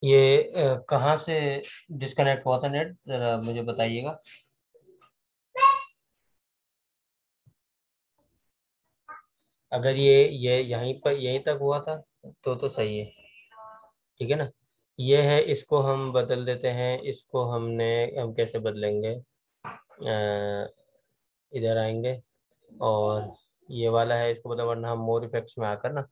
ये कहाँ से डिस्कनेक्ट हुआ था नेट, जरा मुझे बताइएगा। अगर ये यहीं पर यहीं तक हुआ था तो सही है। ठीक है ना। ये है, इसको हम बदल देते हैं। इसको हम कैसे बदलेंगे? इधर आएंगे और ये वाला है, इसको बदल, वरना हम मोर इफेक्ट्स में आकर ना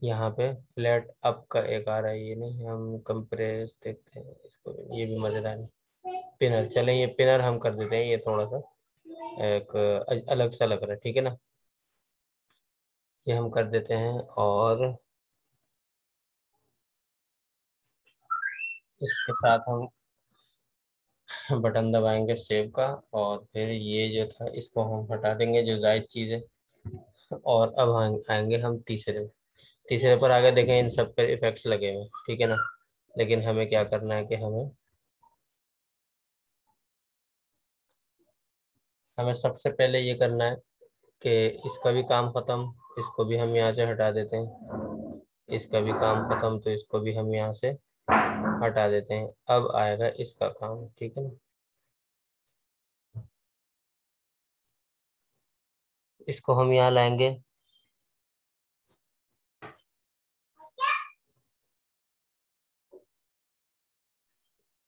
यहाँ पे फ्लैट अप का एक आ रहा है, ये नहीं, हम कंप्रेस देखते हैं इसको, ये भी मजेदार है। पिनर, चलें ये पिनर हम कर देते हैं, ये थोड़ा सा एक अलग सा लग रहा है। ठीक है ना। ये हम कर देते हैं और इसके साथ हम बटन दबाएंगे सेव का, और फिर ये जो था इसको हम हटा देंगे, जो जायद चीज़ है। और अब आएंगे हम तीसरे तीसरे पर। आगे देखें, इन सब पर इफेक्ट्स लगे हुए हैं। ठीक है ना। लेकिन हमें क्या करना है कि हमें हमें सबसे पहले ये करना है कि इसका भी काम खत्म, इसको भी हम यहाँ से हटा देते हैं। इसका भी काम खत्म, तो इसको भी हम यहाँ से हटा देते हैं। अब आएगा इसका काम। ठीक है ना। इसको हम यहाँ लाएंगे,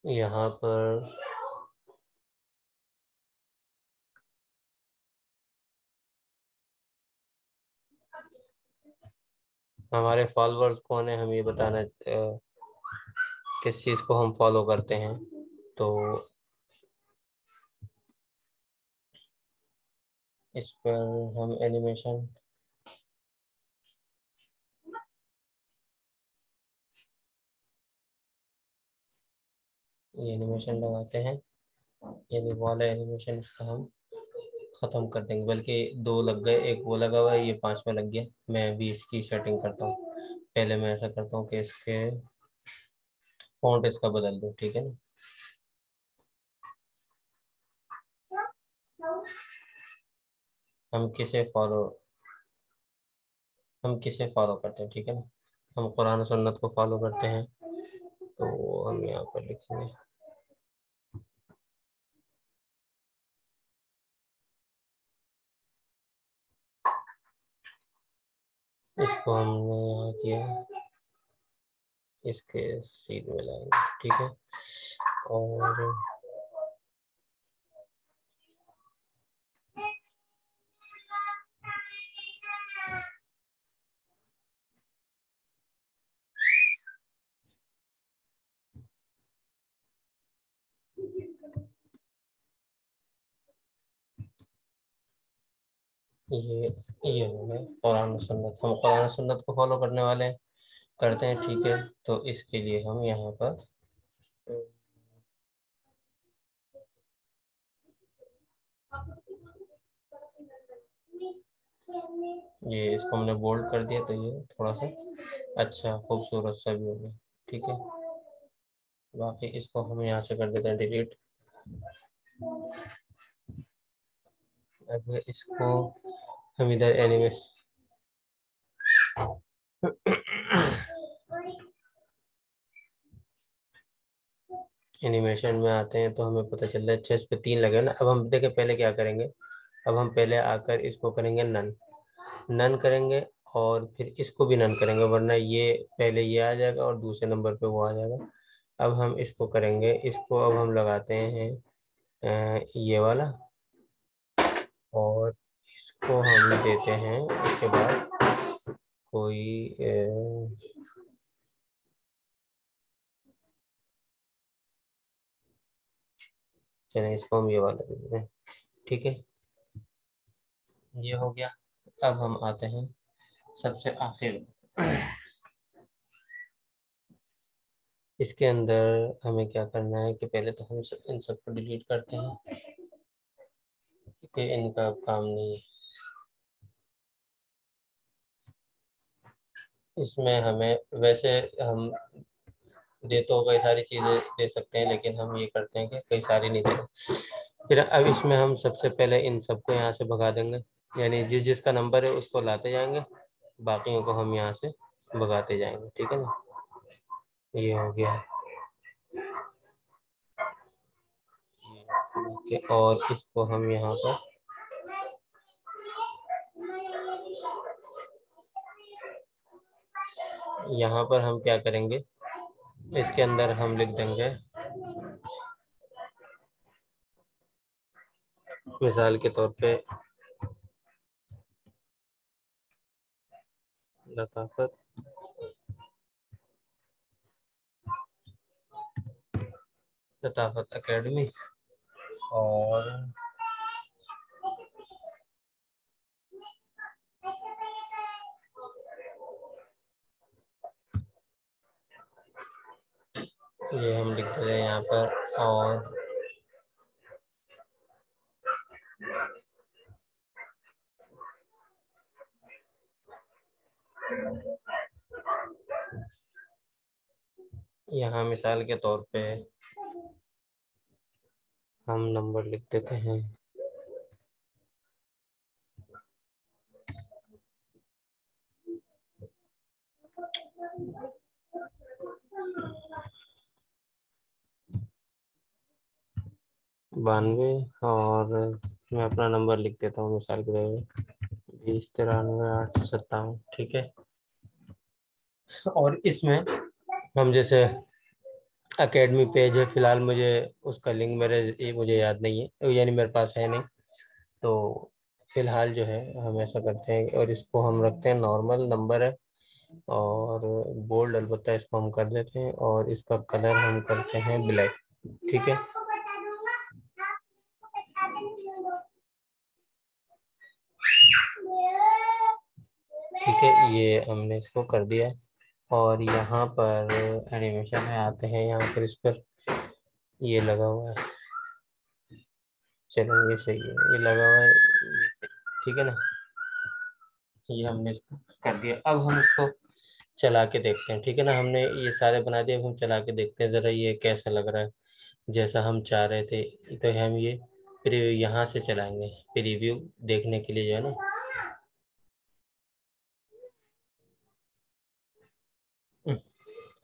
यहाँ पर हमारे फॉलोअर्स कौन है, हम ये बताना किस चीज़ को हम फॉलो करते हैं। तो इस पर हम एनिमेशन एनिमेशन लगाते हैं, यानी वाला एनिमेशन इसका हम ख़त्म कर देंगे। बल्कि दो लग गए, एक वो लगा हुआ है, ये पांचवा लग गया। मैं अभी इसकी सेटिंग करता हूँ। पहले मैं ऐसा करता हूँ कि इसके फॉन्ट इसका बदल दूँ। ठीक है ना। हम किसे फॉलो हम किसे फॉलो करते हैं? ठीक है ना। हम कुरान और सुन्नत को फॉलो करते हैं, तो हम यहाँ पर लिखेंगे, इसको हमने यहाँ किया, इसके सीध में लाएंगे। ठीक है। और ये ये हो गया कुरान और सुन्नत। हम कुरान और सुन्नत को फॉलो करने वाले हैं, करते हैं। ठीक है। तो इसके लिए हम यहाँ पर ये इसको हमने बोल्ड कर दिया, तो ये थोड़ा सा अच्छा खूबसूरत सा भी हो गया। ठीक है। बाकी इसको हम यहाँ से कर देते हैं डिलीट। अब इसको हम इधर एनिमेशन में आते हैं, तो हमें पता चल रहा है अच्छा इस पे तीन लगे ना। अब हम देखें पहले क्या करेंगे। अब हम पहले आकर इसको करेंगे नन, नन करेंगे, और फिर इसको भी नन करेंगे, वरना ये पहले ये आ जाएगा और दूसरे नंबर पे वो आ जाएगा। अब हम इसको करेंगे, इसको अब हम लगाते हैं ये वाला, और इसको हम देते हैं उसके बाद कोई चलिए इसको हम ये वाला दे देते हैं। ठीक है। ये हो गया। अब हम आते हैं सबसे आखिर में। इसके अंदर हमें क्या करना है कि पहले तो हम इन सबको डिलीट करते हैं, क्योंकि इनका अब काम नहीं है। इसमें हमें वैसे हम दे तो कई सारी चीज़ें दे सकते हैं, लेकिन हम ये करते हैं कि कई सारी नहीं देते। फिर अब इसमें हम सबसे पहले इन सबको यहाँ से भगा देंगे, यानी जिस जिसका नंबर है उसको लाते जाएंगे, बाकियों को हम यहाँ से भगाते जाएंगे। ठीक है ना। ये हो गया। ओके, और इसको हम यहाँ पर हम क्या करेंगे, इसके अंदर हम लिख देंगे मिसाल के तौर पे लताफत लताफत एकेडमी, और ये हम लिख दे रहे हैं यहाँ पर। और यहाँ मिसाल के तौर पे हम नंबर लिख देते हैं। बानवे, और मैं अपना नंबर लिख देता हूँ मिसाल के तौर पे 20 93 857, ठीक है। और इसमें हम जैसे एकेडमी पेज है, फिलहाल मुझे उसका लिंक मुझे याद नहीं है, यानी मेरे पास है नहीं, तो फिलहाल जो है हम ऐसा करते हैं और इसको हम रखते हैं नॉर्मल नंबर है, और बोल्ड अलबत्ता इसको हम कर देते हैं, और इसका कलर हम करते हैं ब्लैक, ठीक है। ठीक है, ये हमने इसको कर दिया। और यहाँ पर एनिमेशन में आते हैं, यहाँ पर इस पर ये लगा हुआ है, चलो ये सही है, ये लगा हुआ है, ये सही, ठीक है ना। ये हमने इसको कर दिया। अब हम इसको चला के देखते हैं, ठीक है ना। हमने ये सारे बना दिए, अब हम चला के देखते हैं ज़रा ये कैसा लग रहा है, जैसा हम चाह रहे थे। तो हम ये फिर यहाँ से चलाएंगे प्रीव्यू देखने के लिए, जो है ना।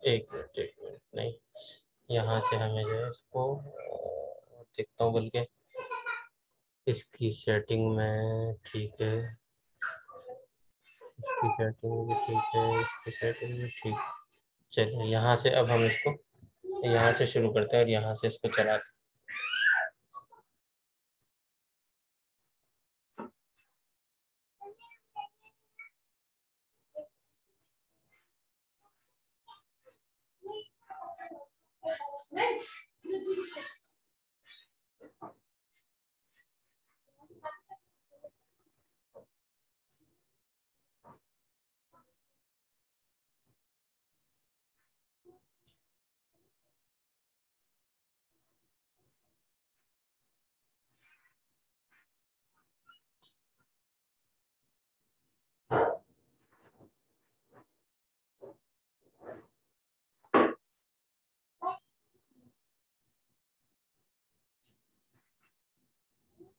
एक मिनट नहीं, यहाँ से हमें जो है इसको देखता हूँ, बल्कि इसकी सेटिंग में ठीक है, इसकी सेटिंग भी ठीक है, इसकी सेटिंग भी ठीक। चलिए यहाँ से अब हम इसको यहाँ से शुरू करते हैं और यहाँ से इसको चलाते हैं,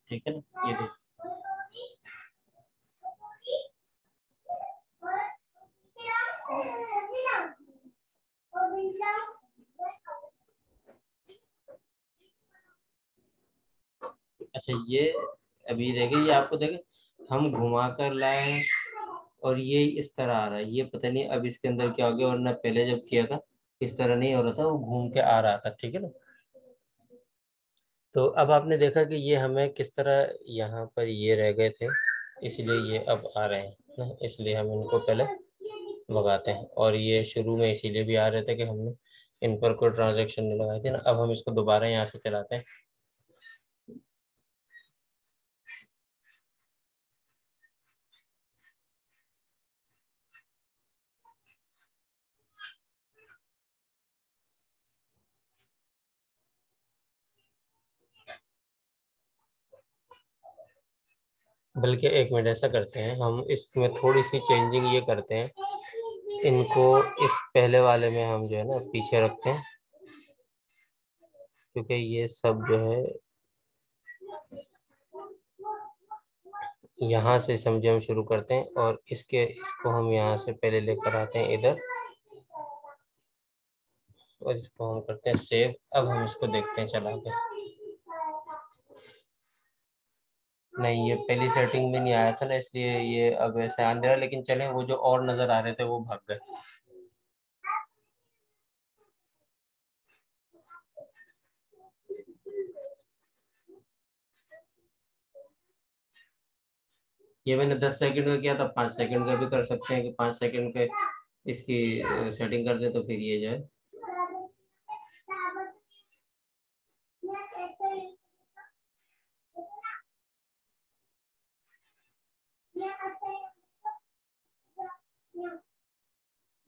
ठीक है ना। ये देखिए, अच्छा ये अभी देखिए, ये आपको देखे हम घुमा कर लाए हैं, और ये इस तरह आ रहा है, ये पता नहीं अब इसके अंदर क्या हो गया, वरना पहले जब किया था इस तरह नहीं हो रहा था, वो घूम के आ रहा था, ठीक है ना। तो अब आपने देखा कि ये हमें किस तरह यहाँ पर ये रह गए थे, इसलिए ये अब आ रहे हैं ना, इसलिए हम इनको पहले भगाते हैं। और ये शुरू में इसीलिए भी आ रहे थे कि हमने इन पर कोई ट्रांजेक्शन नहीं लगाई थी ना। अब हम इसको दोबारा यहाँ से चलाते हैं। बल्कि एक मिनट ऐसा करते हैं, हम इसमें थोड़ी सी चेंजिंग ये करते हैं, इनको इस पहले वाले में हम जो है ना पीछे रखते हैं, क्योंकि ये सब जो है यहाँ से समझे हम शुरू करते हैं, और इसको हम यहाँ से पहले लेकर आते हैं इधर, और इसको हम करते हैं सेव। अब हम इसको देखते हैं चला के। नहीं, ये पहली सेटिंग में नहीं आया था ना, इसलिए ये अब ऐसे आ नहीं रहा, लेकिन चले वो जो और नजर आ रहे थे वो भाग गए। ये मैंने 10 सेकंड का किया था, 5 सेकंड का भी कर सकते हैं कि 5 सेकंड के इसकी सेटिंग कर दे तो फिर ये जाए।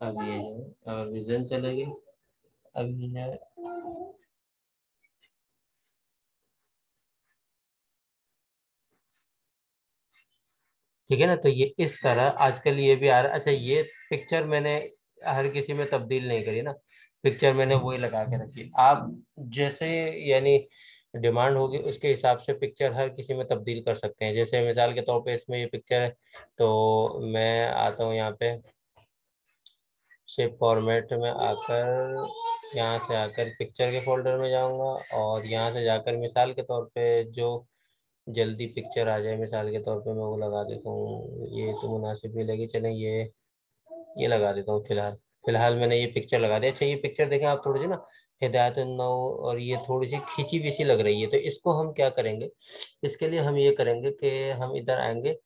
अब ये जाए और विजन चलेगी। अब ये जाए। ठीक है ना, तो ये इस तरह आजकल ये भी आ रहा है। अच्छा, ये पिक्चर मैंने हर किसी में तब्दील नहीं करी ना, पिक्चर मैंने वही लगा के रखी। आप जैसे यानी डिमांड होगी उसके हिसाब से पिक्चर हर किसी में तब्दील कर सकते हैं। जैसे मिसाल के तौर पे इसमें ये पिक्चर है, तो मैं आता हूँ यहाँ पे शेप फॉर्मेट में आकर, यहाँ से आकर पिक्चर के फोल्डर में जाऊंगा, और यहाँ से जाकर मिसाल के तौर पे जो जल्दी पिक्चर आ जाए, मिसाल के तौर पे मैं वो लगा देता हूँ। ये तो मुनासिब नहीं लगी, चलें ये लगा देता हूँ फिलहाल। फिलहाल मैंने ये पिक्चर लगा दिया। अच्छा, ये पिक्चर देखें आप थोड़ी सी ना हिदायत नौ, और ये थोड़ी सी खींची भी सी लग रही है, तो इसको हम क्या करेंगे, इसके लिए हम ये करेंगे कि हम इधर आएंगे,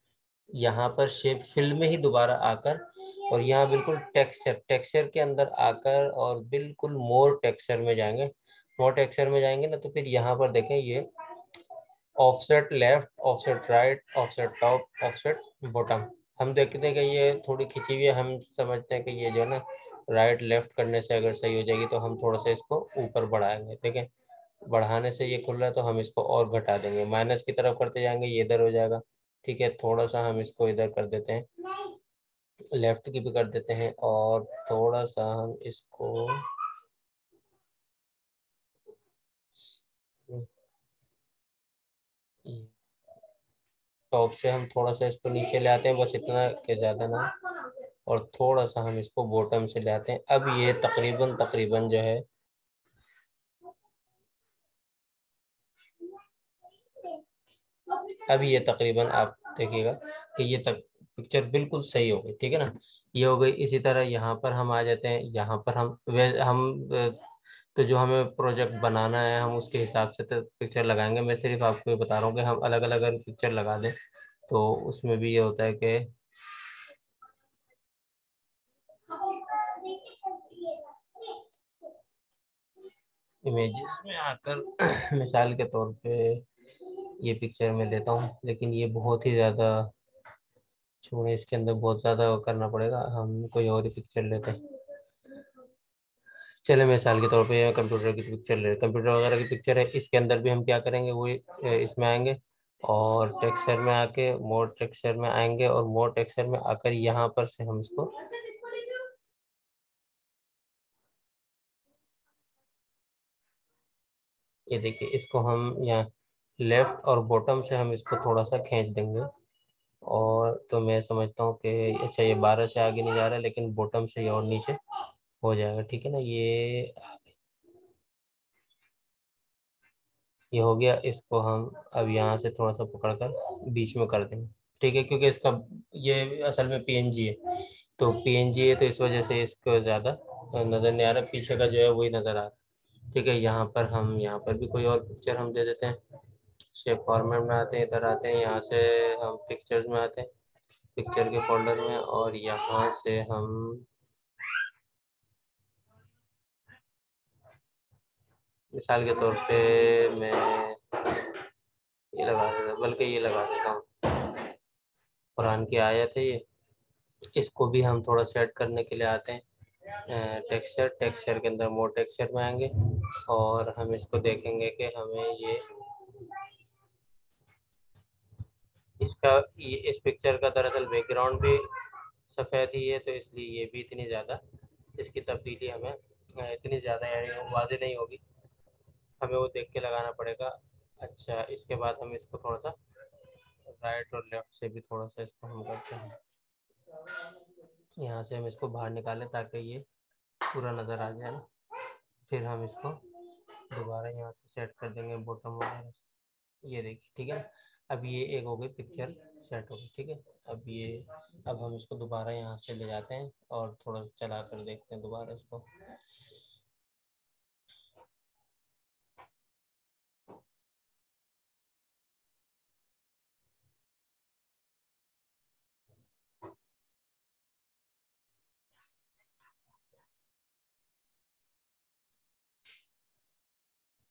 यहाँ पर शेप फिल में ही दोबारा आकर, और यहाँ बिल्कुल टेक्सचर टेक्सचर के अंदर आकर और बिल्कुल मोर टेक्सचर में जाएंगे। मोर टेक्सचर में जाएंगे ना, तो फिर यहाँ पर देखें ये offset left, offset right, offset top, offset bottom. हम देखते हैं कि ये थोड़ी खिंची हुई है, हम समझते हैं कि ये जो है ना राइट लेफ्ट करने से अगर सही हो जाएगी, तो हम थोड़ा सा इसको ऊपर बढ़ाएंगे। ठीक है, बढ़ाने से ये खुल रहा है तो हम इसको और घटा देंगे, माइनस की तरफ करते जाएंगे, ये इधर हो जाएगा। ठीक है, थोड़ा सा हम इसको इधर कर देते हैं, लेफ्ट की भी कर देते हैं, और थोड़ा सा हम इसको टॉप से हम थोड़ा सा इसको नीचे ले आते हैं, बस इतना के ज़्यादा ना, और थोड़ा सा हम इसको बॉटम से ले आते हैं। अब ये तकरीबन तकरीबन जो है, अब ये तकरीबन आप देखिएगा कि ये तक पिक्चर बिल्कुल सही हो गई। ठीक है ना, ये हो गई। इसी तरह यहाँ पर हम आ जाते हैं, यहाँ पर हम तो जो हमें प्रोजेक्ट बनाना है हम उसके हिसाब से तो पिक्चर लगाएंगे। मैं सिर्फ आपको ये बता रहा हूँ कि हम अलग अलग अगर पिक्चर लगा दें तो उसमें भी ये होता है कि इमेजेस में आकर मिसाल के तौर पे ये पिक्चर में लेता हूँ, लेकिन ये बहुत ही ज़्यादा छोड़े, इसके अंदर बहुत ज़्यादा करना पड़ेगा, हम कोई और ही पिक्चर लेते हैं। चले मिसाल के तौर पे ये कंप्यूटर की पिक्चर ले, कंप्यूटर वगैरह की पिक्चर है, इसके अंदर भी हम क्या करेंगे, वो इसमें आएंगे और टेक्सचर में आके मोर टेक्सचर में आएंगे, और मोर टेक्सचर में आकर यहाँ पर से हम इसको, ये देखिए इसको हम यहाँ लेफ्ट और बॉटम से हम इसको थोड़ा सा खींच देंगे। और तो मैं समझता हूँ कि अच्छा ये 12 से आगे नहीं जा रहा है, लेकिन बॉटम से ये और नीचे हो जाएगा। ठीक है ना, ये हो गया। इसको हम अब यहाँ से थोड़ा सा पकड़कर बीच में कर देंगे। ठीक है, क्योंकि इसका ये असल में पीएनजी है, तो पीएनजी है तो इस वजह से इसको ज़्यादा नज़र नहीं आ रहा, पीछे का जो है वही नज़र आ रहा है। ठीक है, यहाँ पर हम यहाँ पर भी कोई और पिक्चर हम दे देते हैं। शेप फॉर्मेट में आते हैं, इधर आते हैं, यहाँ से हम पिक्चर्स में आते हैं, पिक्चर के फोल्डर में, और यहाँ से हम मिसाल के तौर पे मैं ये लगा देता, बल्कि ये लगा देता हूँ, कुरान की आयत है ये। इसको भी हम थोड़ा सेट करने के लिए आते हैं टेक्सचर, टेक्सचर के अंदर मोर टेक्सचर में आएंगे, और हम इसको देखेंगे कि हमें ये इस पिक्चर का दरअसल बैकग्राउंड भी सफ़ेद ही है, तो इसलिए ये भी इतनी ज़्यादा इसकी तब्दीली हमें इतनी ज़्यादा यानी वाज़ेह नहीं होगी, हमें वो देख के लगाना पड़ेगा। अच्छा, इसके बाद हम इसको थोड़ा सा राइट और लेफ्ट से भी थोड़ा सा इसको हम करते हैं, यहाँ से हम इसको बाहर निकालें ताकि ये पूरा नज़र आ जाए ना। फिर हम इसको दोबारा यहाँ से सेट कर देंगे बॉटम वगैरह से। ये देखिए, ठीक है ना। अब ये एक हो गई पिक्चर सेट हो गई, ठीक है। अब हम इसको दोबारा यहाँ से ले जाते हैं और थोड़ा सा चला कर देखते हैं दोबारा इसको।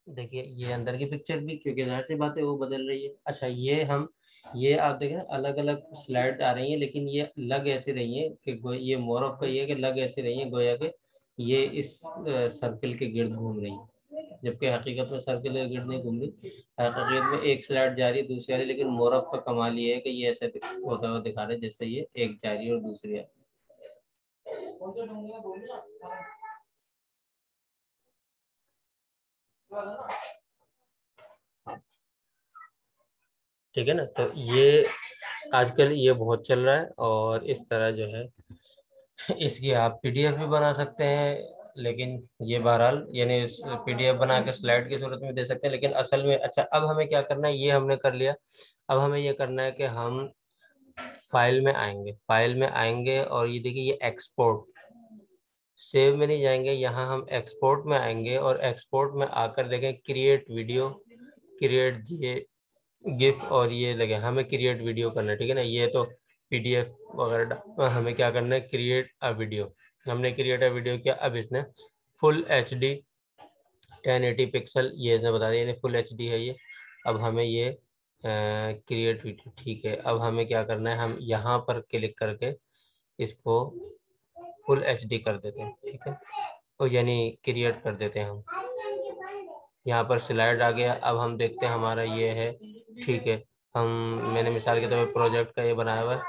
देखिए ये अंदर की पिक्चर भी, क्योंकि जाहिर सी बात है वो बदल रही है। अच्छा ये आप देखें अलग अलग स्लाइड आ रही है, लेकिन ये लग ऐसी रही है कि ये मोरफ का ये है कि लग ऐसी रही है गोया के ये इस सर्किल के गिर्द घूम रही है, जबकि हकीकत में सर्किल के गिर्द नहीं घूम रही। हकीकत में एक स्लाइड जा रही है, दूसरी आ रही है, लेकिन मोरफ का कमाल ये है कि ये ऐसे होता हुआ दिखा रहे हैं जैसे ये एक जा रही है और दूसरी आ रही है। ठीक है ना। तो ये आजकल ये बहुत चल रहा है, और इस तरह जो है इसकी आप पीडीएफ भी बना सकते हैं, लेकिन ये बहरहाल यानी पीडीएफ बना के स्लाइड की सूरत में दे सकते हैं, लेकिन असल में अच्छा अब हमें क्या करना है, ये हमने कर लिया। अब हमें ये करना है कि हम फाइल में आएंगे और ये देखिए ये एक्सपोर्ट, सेव में नहीं जाएंगे, यहाँ हम एक्सपोर्ट में आएंगे और एक्सपोर्ट में आकर देखें क्रिएट वीडियो, क्रिएट गिफ, और ये लगे हमें क्रिएट वीडियो करना है, ठीक है ना। ये तो पीडीएफ वगैरह हमें क्या करना है, क्रिएट अ वीडियो। हमने क्रिएट अ वीडियो किया। अब इसने फुल एचडी 1080 पिक्सल ये इसने बता दिया, फुल एचडी है ये। अब हमें ये क्रिएट वीडियो, ठीक है। अब हमें क्या करना है, हम यहाँ पर क्लिक करके इसको फुल एचडी कर देते हैं, ठीक है, और यानी क्रिएट कर देते हैं हम। यहाँ पर स्लाइड आ गया। अब हम देखते हैं हमारा ये है, ठीक है। हम मैंने मिसाल के तौर पर प्रोजेक्ट का ये बनाया हुआ है,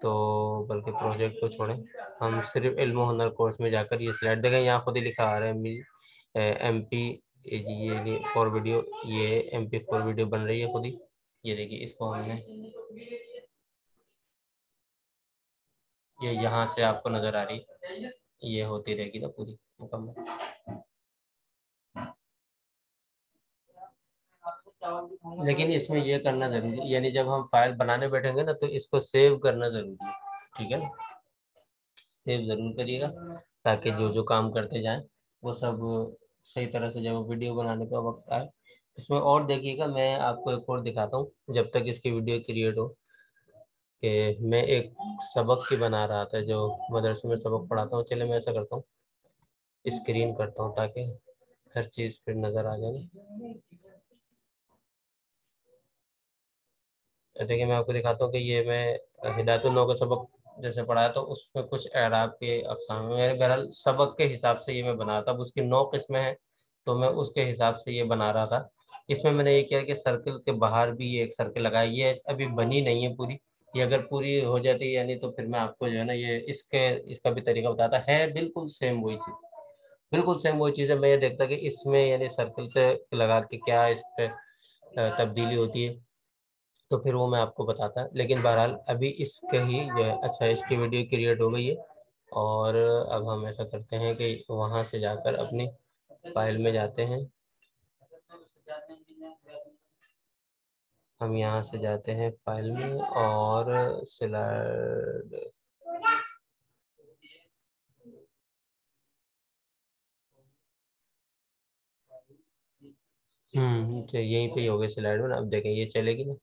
तो बल्कि प्रोजेक्ट को छोड़ें, हम सिर्फ इल्म हुनर कोर्स में जाकर ये स्लाइड देखें, यहाँ खुद ही लिखा आ रहा है एम पी ये फॉर वीडियो, ये MP फॉर वीडियो बन रही है खुद ही। ये देखिए इसको हमने, ये यहाँ से आपको नजर आ रही है, ये होती रहेगी ना पूरी मुकम्मल। लेकिन इसमें ये करना जरूरी है, यानी जब हम फाइल बनाने बैठेंगे ना तो इसको सेव करना जरूरी है, ठीक है ना। सेव जरूर करिएगा, ताकि जो जो काम करते जाएं वो सब सही तरह से जब वीडियो बनाने का वक्त आए। इसमें और देखिएगा, मैं आपको एक और दिखाता हूँ जब तक इसकी वीडियो क्रिएट हो, कि मैं एक सबक की बना रहा था जो मदरसे में सबक पढ़ाता हूँ। चलिए मैं ऐसा करता हूँ, स्क्रीन करता हूँ ताकि हर चीज़ फिर नज़र आ जाए। देखिए मैं आपको दिखाता हूँ कि ये मैं हिदायतुन्नहव का सबक जैसे पढ़ाया तो उसमें कुछ एराब के अक़साम है, मेरे बहरहाल सबक के हिसाब से ये मैं बना था। अब उसकी 9 किस्में हैं, तो मैं उसके हिसाब से ये बना रहा था। इसमें मैंने ये किया कि सर्कल के बाहर भी ये एक सर्कल लगाया, ये अभी बनी नहीं है पूरी। ये अगर पूरी हो जाती यानी तो फिर मैं आपको जो है ना ये इसका भी तरीका बताता है। बिल्कुल सेम वही चीज़, बिल्कुल सेम वही चीज़ है। मैं ये देखता कि इसमें यानी सर्कल पे लगा के क्या इस पे तब्दीली होती है, तो फिर वो मैं आपको बताता। लेकिन बहरहाल अभी इसके ही जो है, अच्छा इसकी वीडियो क्रिएट हो गई है, और अब हम ऐसा करते हैं कि वहाँ से जाकर अपनी फाइल में जाते हैं। हम यहाँ से जाते हैं फाइल में और स्लाइड, तो यहीं पे ही हो गए स्लाइड में ना। अब देखें ये चलेगी ना।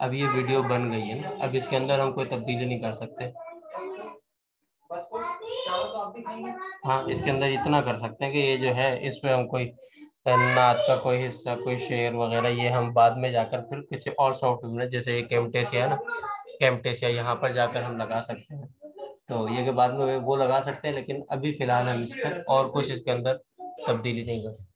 अब ये वीडियो बन गई है ना, अब इसके अंदर हम कोई तब्दीली नहीं कर सकते। हाँ इसके अंदर इतना कर सकते हैं कि ये जो है इस पे हम कोई नात का कोई हिस्सा, कोई शेर वगैरह, ये हम बाद में जाकर फिर किसी और सॉफ्टवेयर में, जैसे ये कैमटेसिया है ना, कैमटेसिया यहाँ पर जाकर हम लगा सकते हैं। तो ये के बाद में वो लगा सकते हैं, लेकिन अभी फिलहाल हम इस पर और कुछ इसके अंदर तब्दीली नहीं कर सकते।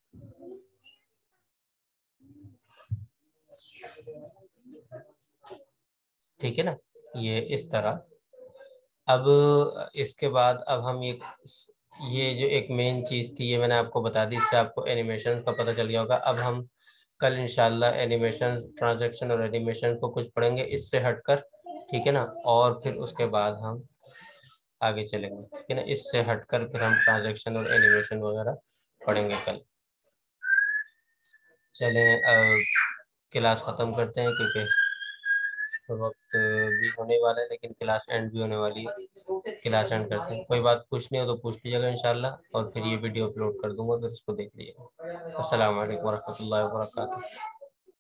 ठीक है ना, ये इस तरह। अब इसके बाद अब हम ये जो एक मेन चीज़ थी ये मैंने आपको बता दी, इससे आपको एनिमेशन का पता चल गया होगा। अब हम कल इंशाल्लाह एनिमेशन, ट्रांजैक्शन और एनिमेशन को कुछ पढ़ेंगे इससे हटकर, ठीक है ना। और फिर उसके बाद हम आगे चलेंगे, ठीक है ना। इससे हटकर फिर हम ट्रांजैक्शन और एनिमेशन वगैरह पढ़ेंगे कल। चलें क्लास ख़त्म करते हैं क्योंकि वक्त भी होने वाला है, लेकिन क्लास एंड भी होने वाली है। क्लास एंड करते हैं, कोई बात पूछनी हो तो पूछ लीजिएगा इंशाल्लाह, और फिर ये वीडियो अपलोड कर दूंगा, फिर उसको देख लीजिएगा। अस्सलाम वालेकुम वरहमतुल्लाहि वबरकातुहू।